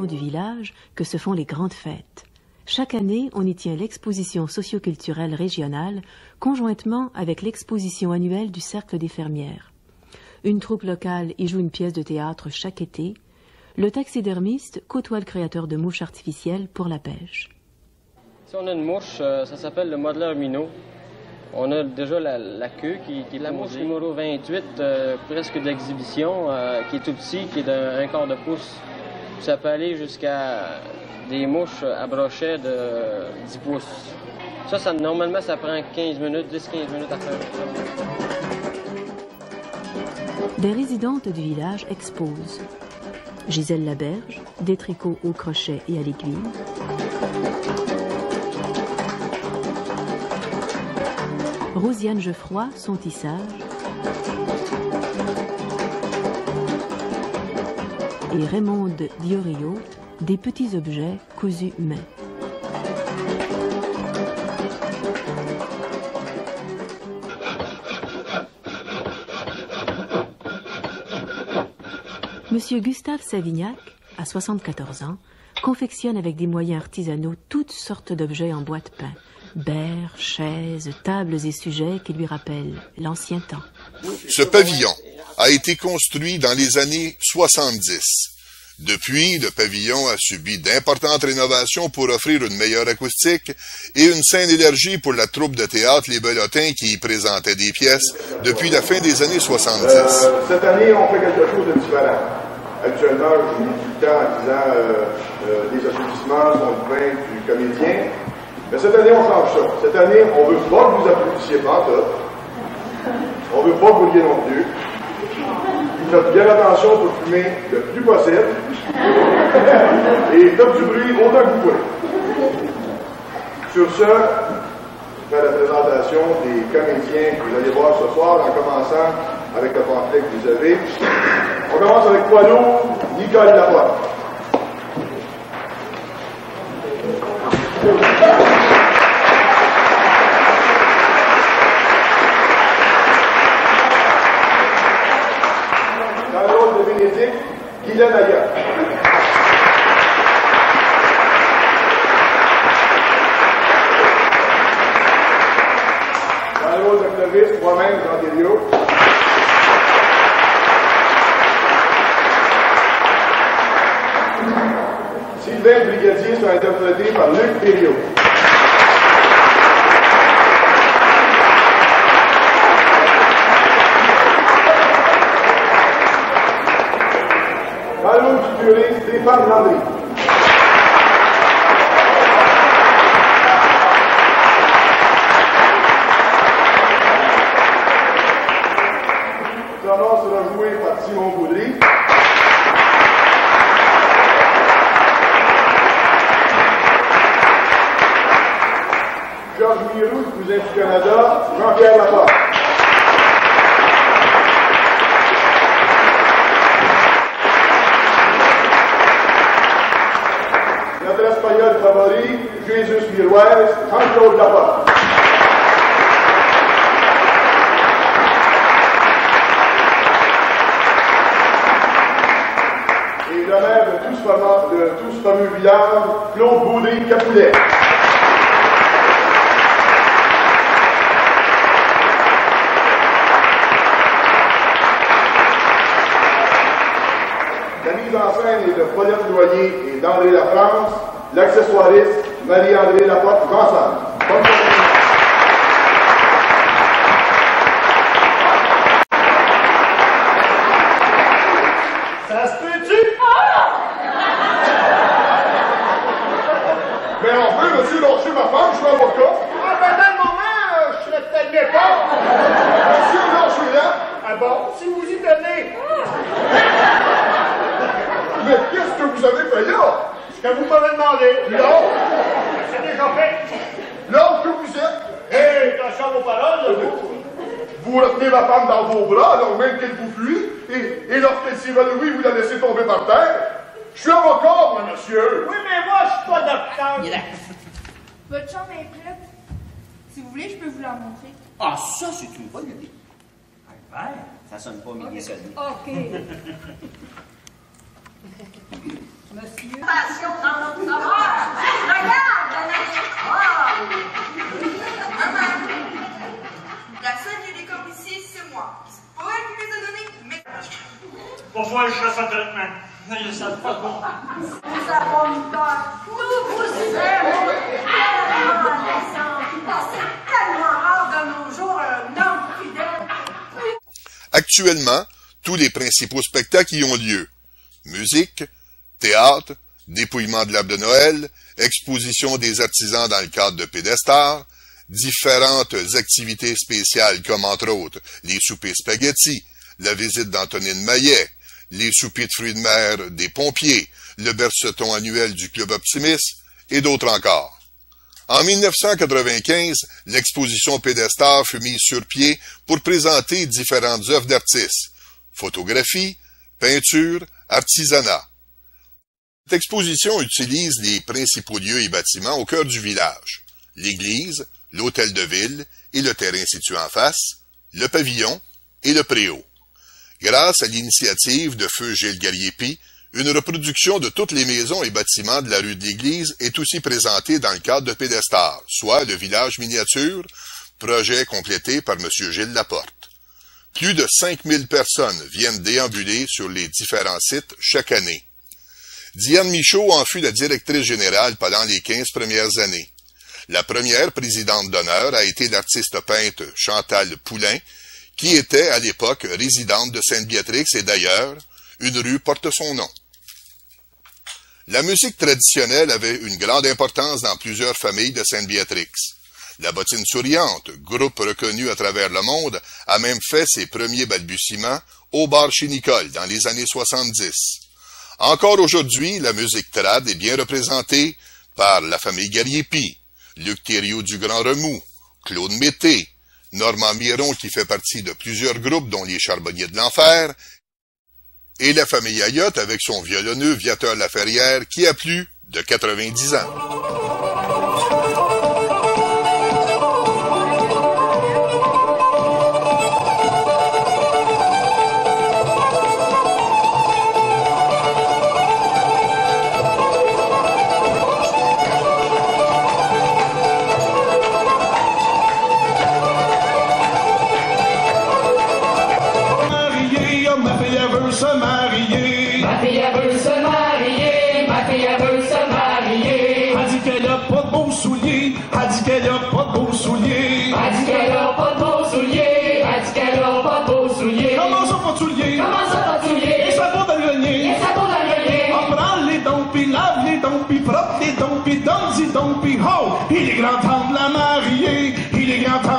développement du village que se font les grandes fêtes. Chaque année, on y tient l'exposition socio-culturelle régionale, conjointement avec l'exposition annuelle du Cercle des fermières. Une troupe locale y joue une pièce de théâtre chaque été. Le taxidermiste côtoie le créateur de mouches artificielles pour la pêche. Si on a une mouche, ça s'appelle le modeleur minot. On a déjà la queue qui est la mouche numéro 28, presque d'exhibition, qui est tout petit, qui est d'un quart de pouce. Puis ça peut aller jusqu'à des mouches à brochet de 10 pouces. Ça, normalement, ça prend 15 minutes, 10-15 minutes à faire. Des résidentes du village exposent. Gisèle Laberge, des tricots au crochet et à l'aiguille. Rosiane Geoffroy, son tissage. Et Raymonde Diorio, des petits objets cousus main. Monsieur Gustave Savignac, à 74 ans, confectionne avec des moyens artisanaux toutes sortes d'objets en bois de pin. Berres, chaises, tables et sujets qui lui rappellent l'ancien temps. Ce pavillon a été construit dans les années 70. Depuis, le pavillon a subi d'importantes rénovations pour offrir une meilleure acoustique et une scène élargie pour la troupe de théâtre Les Belotins qui y présentait des pièces depuis la fin des années 70. Cette année, on fait quelque chose de différent. Actuellement, je vous dis tout le temps en disant les applaudissements sont le pain du comédien. Mais cette année, on change ça. Cette année, on veut pas que vous applaudissiez pas ça. On veut pas que vous vouliez non plus. Vous faites bien attention pour fumer le plus possible. Et faites du bruit autant que vous pouvez. Sur ce, je fais la présentation des comédiens que vous allez voir ce soir, en commençant avec le pamphlet que vous avez. On commence avec Poileau, Nicole Laporte. Dans le rôle de Bénédicte, Guylaine Ayotte. Dans le rôle de Clovis, moi-même, Jean Thériault. Sylvain Brigadier sera interprété par Luc Thériault. Dans le rôle du curé, Stéphane Landry. Clamart sera joué par Simon Boudry. Georges Mirou, cousin du Canada, Jean-Pierre Laporte. Notre espagnol favori, Jésus Miroise, Jean-Claude Laporte. Et le maire de tout ce fameux village, Claude Boudry-Capoulet. La mise en scène est de Paulette Loyer et d'André Lafrance, l'accessoiriste Marie-André Laporte Vincent. Bonne journée. Ça se peut-tu? Mais enfin, monsieur, lâchez ma femme, je suis avocat. Ah, ben, dans le moment, je ne le tenais pas. Monsieur, lâchez-la. Ah bon, si vous y tenez. Mais qu'est-ce que vous avez fait là? Ce que vous m'avez demandé. Non. C'est déjà fait. Là que vous êtes, Hé, attention à vos paroles, vous retenez ma femme dans vos bras, alors même qu'elle vous fuit, et lorsqu'elle s'est évanouie, vous la laissez tomber par terre. Je suis avocat, moi, monsieur. Oui, mais moi, je suis pas docteur. Votre chambre est prête. Si vous voulez, je peux vous la montrer. Ah, ça, c'est une bonne idée. Un verre, ça sonne pas midi seulement. OK. Monsieur. Passion dans notre sauveur. Regarde, la seule qui les comme ici, c'est moi. C'est pas elle qui les a donnés, mais... Pourquoi je fais ça traitement? Ils ne savent pas quoi. Nous avons une porte. Nous vous aimons. C'est tellement rare de nos jours un homme fidèle. Actuellement, tous les principaux spectacles y ont lieu. Musique, théâtre, dépouillement de l'arbre de Noël, exposition des artisans dans le cadre de Pédestar, différentes activités spéciales comme entre autres les soupers spaghetti, la visite d'Antonine Maillet, les soupers de fruits de mer des pompiers, le berceton annuel du Club Optimiste et d'autres encore. En 1995, l'exposition Pédestar fut mise sur pied pour présenter différentes œuvres d'artistes, photographie, peinture, artisanat. Cette exposition utilise les principaux lieux et bâtiments au cœur du village, l'église, l'hôtel de ville et le terrain situé en face, le pavillon et le préau. Grâce à l'initiative de feu Gilles Gariepi, une reproduction de toutes les maisons et bâtiments de la rue de l'Église est aussi présentée dans le cadre de Pédestar, soit le village miniature, projet complété par M. Gilles Laporte. Plus de 5000 personnes viennent déambuler sur les différents sites chaque année. Diane Michaud en fut la directrice générale pendant les 15 premières années. La première présidente d'honneur a été l'artiste peintre Chantal Poulain, qui était à l'époque résidente de Sainte-Béatrix et d'ailleurs, une rue porte son nom. La musique traditionnelle avait une grande importance dans plusieurs familles de Sainte-Béatrix. La Bottine Souriante, groupe reconnu à travers le monde, a même fait ses premiers balbutiements au bar chez Nicole dans les années 70. Encore aujourd'hui, la musique trad est bien représentée par la famille Gariepi, Luc Thériault du Grand Remous, Claude Mété, Normand Miron qui fait partie de plusieurs groupes dont les Charbonniers de l'Enfer, et la famille Ayotte avec son violonneux Viateur Laferrière qui a plus de 90 ans. Il est grand temps de la marier, il est grand temps